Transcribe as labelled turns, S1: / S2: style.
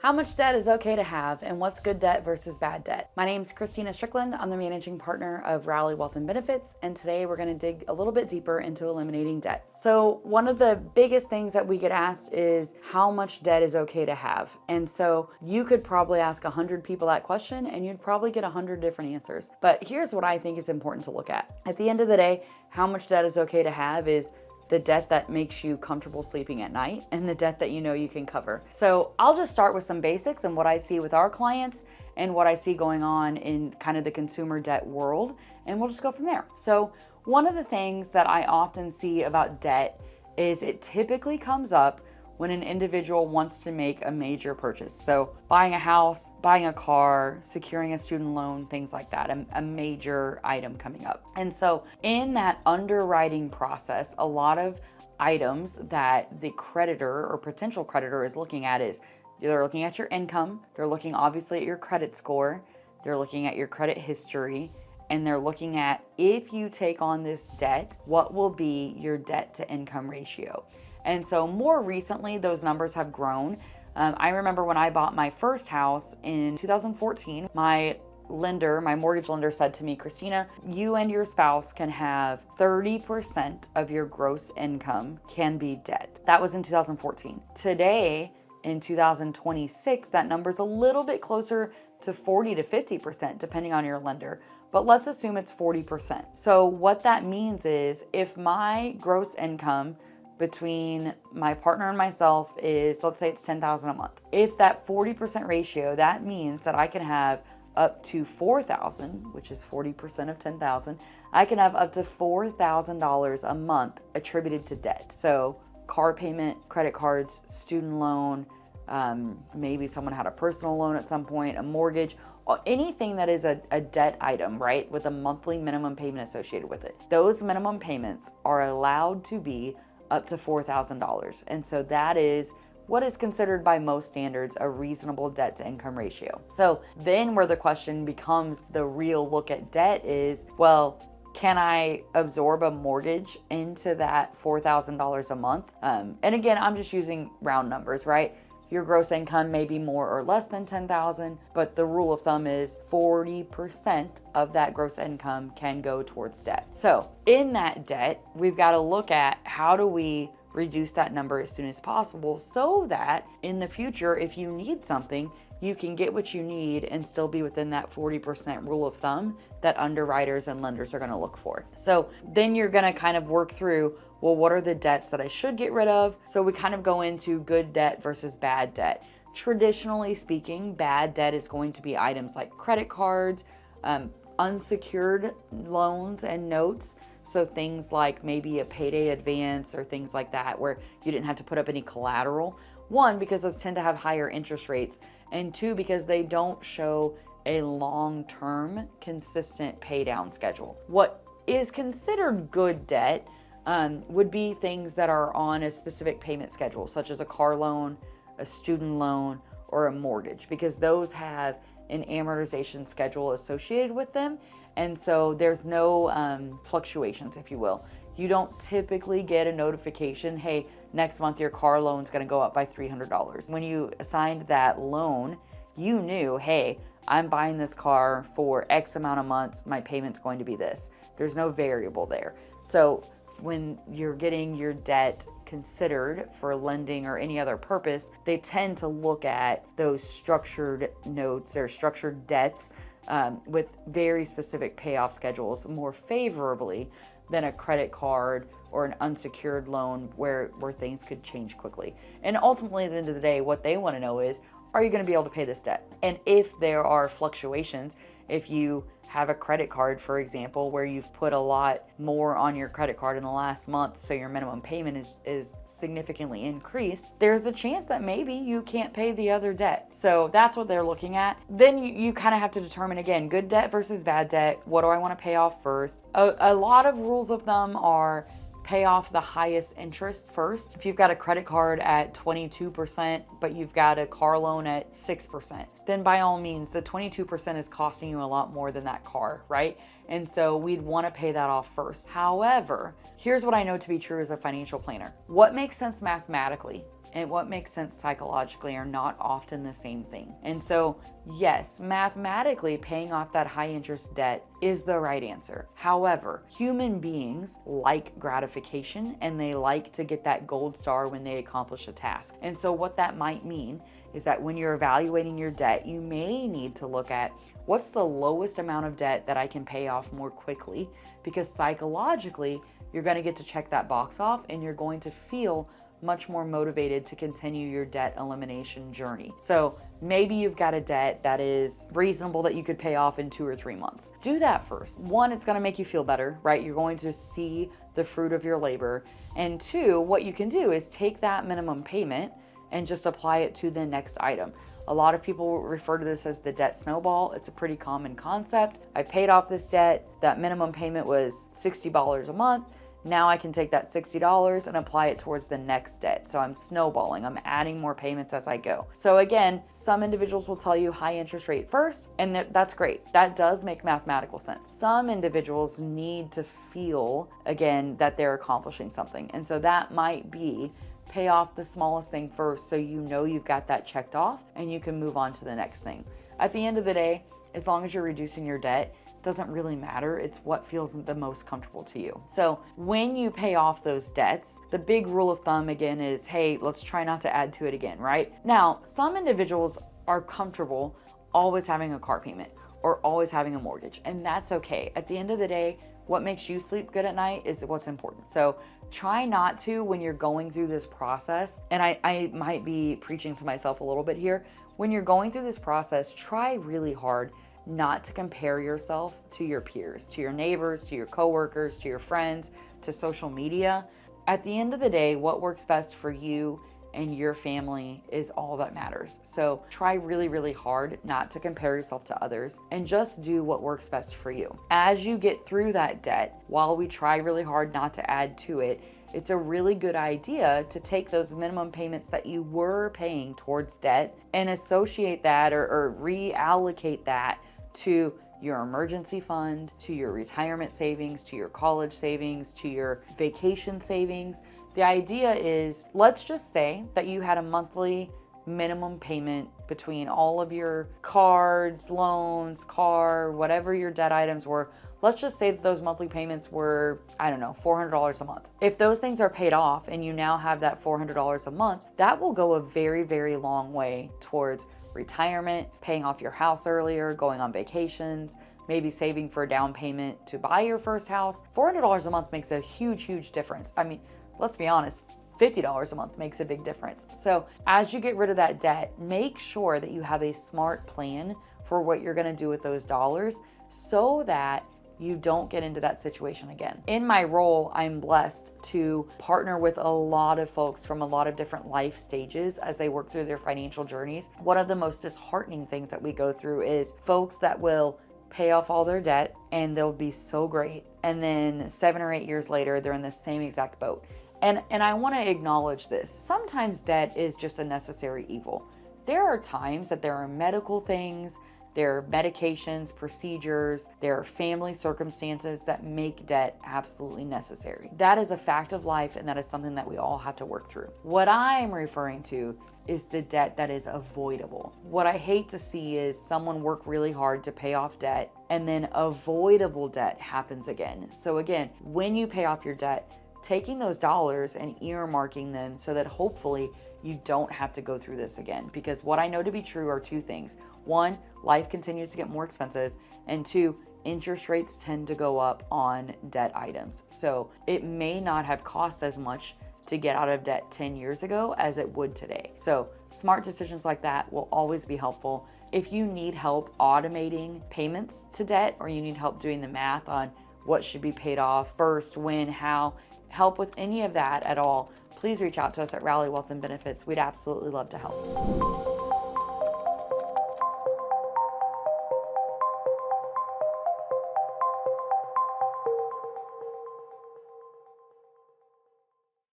S1: How much debt is okay to have, and what's good debt versus bad debt? My name is Christina Strickland. I'm the managing partner of Rally Wealth and Benefits, and today we're going to dig a little bit deeper into eliminating debt. So one of the biggest things that we get asked is how much debt is okay to have. And so you could probably ask 100 people that question and you'd probably get 100 different answers. But here's what I think is important to look at. At the end of the day, how much debt is okay to have is the debt that makes you comfortable sleeping at night and the debt that you know you can cover. So I'll just start with some basics and what I see with our clients and what I see going on in kind of the consumer debt world, and we'll just go from there. So one of the things that I often see about debt is it typically comes up when an individual wants to make a major purchase. So buying a house, buying a car, securing a student loan, things like that, a major item coming up. And so in that underwriting process, a lot of items that the creditor or potential creditor is looking at is they're looking at your income, they're looking obviously at your credit score, they're looking at your credit history, and they're looking at if you take on this debt, what will be your debt to income ratio. And so more recently, those numbers have grown. I remember when I bought my first house in 2014, my mortgage lender said to me, Christina, you and your spouse can have 30% of your gross income can be debt. That was in 2014. Today, in 2026, that number's a little bit closer to 40 to 50%, depending on your lender. But let's assume it's 40%. So what that means is if my gross income between my partner and myself is, let's say it's $10,000 a month. If that 40% ratio, that means that I can have up to $4,000, which is 40% of 10,000. I can have up to $4,000 a month attributed to debt. So car payment, credit cards, student loan, maybe someone had a personal loan at some point, a mortgage, anything that is a debt item, right, with a monthly minimum payment associated with it. Those minimum payments are allowed to be up to $4,000. And so that is what is considered by most standards a reasonable debt to income ratio. So then where the question becomes the real look at debt is, well, can I absorb a mortgage into that $4,000 a month? And again, I'm just using round numbers, right? Your gross income may be more or less than $10,000, but the rule of thumb is 40% of that gross income can go towards debt. So in that debt, we've got to look at how do we reduce that number as soon as possible so that in the future, if you need something, you can get what you need and still be within that 40% rule of thumb that underwriters and lenders are going to look for. So then you're going to kind of work through, well, what are the debts that I should get rid of? So we kind of go into good debt versus bad debt. Traditionally speaking, bad debt is going to be items like credit cards, unsecured loans and notes. So things like maybe a payday advance or things like that where you didn't have to put up any collateral. One, because those tend to have higher interest rates, and two, because they don't show a long-term consistent pay down schedule. What is considered good debt would be things that are on a specific payment schedule, such as a car loan, a student loan, or a mortgage, because those have an amortization schedule associated with them. And so there's no fluctuations, if you will. You don't typically get a notification, hey, next month your car loan's gonna go up by $300. When you assigned that loan, you knew, hey, I'm buying this car for X amount of months, my payment's going to be this. There's no variable there. So when you're getting your debt considered for lending or any other purpose, they tend to look at those structured notes or structured debts with very specific payoff schedules more favorably than a credit card or an unsecured loan where things could change quickly. And ultimately, at the end of the day, what they want to know is, are you going to be able to pay this debt? And if there are fluctuations, if you have a credit card, for example, where you've put a lot more on your credit card in the last month, so your minimum payment is significantly increased, there's a chance that maybe you can't pay the other debt. So that's what they're looking at. Then you kind of have to determine, again, good debt versus bad debt. What do I want to pay off first? A lot of rules of thumb are pay off the highest interest first. If you've got a credit card at 22%, but you've got a car loan at 6%, then by all means, the 22% is costing you a lot more than that car, right? And so we'd want to pay that off first. However, here's what I know to be true as a financial planner. What makes sense mathematically and what makes sense psychologically are not often the same thing. And so, yes, mathematically paying off that high interest debt is the right answer. However, human beings like gratification and they like to get that gold star when they accomplish a task. And so what that might mean is that when you're evaluating your debt, you may need to look at what's the lowest amount of debt that I can pay off more quickly, because psychologically, you're going to get to check that box off and you're going to feel much more motivated to continue your debt elimination journey. So maybe you've got a debt that is reasonable that you could pay off in 2 or 3 months. Do that first. One, it's going to make you feel better, right? You're going to see the fruit of your labor. And two, what you can do is take that minimum payment and just apply it to the next item. A lot of people refer to this as the debt snowball. It's a pretty common concept. I paid off this debt. That minimum payment was $60 a month. Now I can take that $60 and apply it towards the next debt. So I'm snowballing. I'm adding more payments as I go. So again, some individuals will tell you high interest rate first, and that's great. That does make mathematical sense. Some individuals need to feel, again, that they're accomplishing something. And so that might be pay off the smallest thing first so you know you've got that checked off and you can move on to the next thing. At the end of the day, as long as you're reducing your debt, doesn't really matter. It's what feels the most comfortable to you. So when you pay off those debts, the big rule of thumb again is, hey, let's try not to add to it again, right? Now, some individuals are comfortable always having a car payment or always having a mortgage, and that's okay. At the end of the day, what makes you sleep good at night is what's important. So try not to, when you're going through this process, and I might be preaching to myself a little bit here, when you're going through this process, try really hard not to compare yourself to your peers, to your neighbors, to your coworkers, to your friends, to social media. At the end of the day, what works best for you and your family is all that matters. So try really, really hard not to compare yourself to others and just do what works best for you. As you get through that debt, while we try really hard not to add to it, it's a really good idea to take those minimum payments that you were paying towards debt and associate that or reallocate that to your emergency fund, to your retirement savings, to your college savings, to your vacation savings. The idea is, let's just say that you had a monthly minimum payment between all of your cards, loans, car, whatever your debt items were. Let's just say that those monthly payments were, I don't know, $400 a month. If those things are paid off and you now have that $400 a month, that will go a very, very long way towards retirement, paying off your house earlier, going on vacations, maybe saving for a down payment to buy your first house. $400 a month makes a huge, huge difference. I mean, let's be honest, $50 a month makes a big difference. So as you get rid of that debt, make sure that you have a smart plan for what you're gonna do with those dollars so that you don't get into that situation again. In my role, I'm blessed to partner with a lot of folks from a lot of different life stages as they work through their financial journeys. One of the most disheartening things that we go through is folks that will pay off all their debt and they'll be so great. And then 7 or 8 years later, they're in the same exact boat. And I wanna acknowledge this. Sometimes debt is just a necessary evil. There are times that there are medical things, there are medications, procedures, there are family circumstances that make debt absolutely necessary. That is a fact of life, and that is something that we all have to work through. What I'm referring to is the debt that is avoidable. What I hate to see is someone work really hard to pay off debt, and then avoidable debt happens again. So again, when you pay off your debt, taking those dollars and earmarking them so that hopefully you don't have to go through this again. Because what I know to be true are 2 things. 1, life continues to get more expensive, and 2, interest rates tend to go up on debt items. So it may not have cost as much to get out of debt 10 years ago as it would today. So smart decisions like that will always be helpful. If you need help automating payments to debt, or you need help doing the math on what should be paid off first, when, how, help with any of that at all, please reach out to us at Rally Wealth and Benefits. We'd absolutely love to help.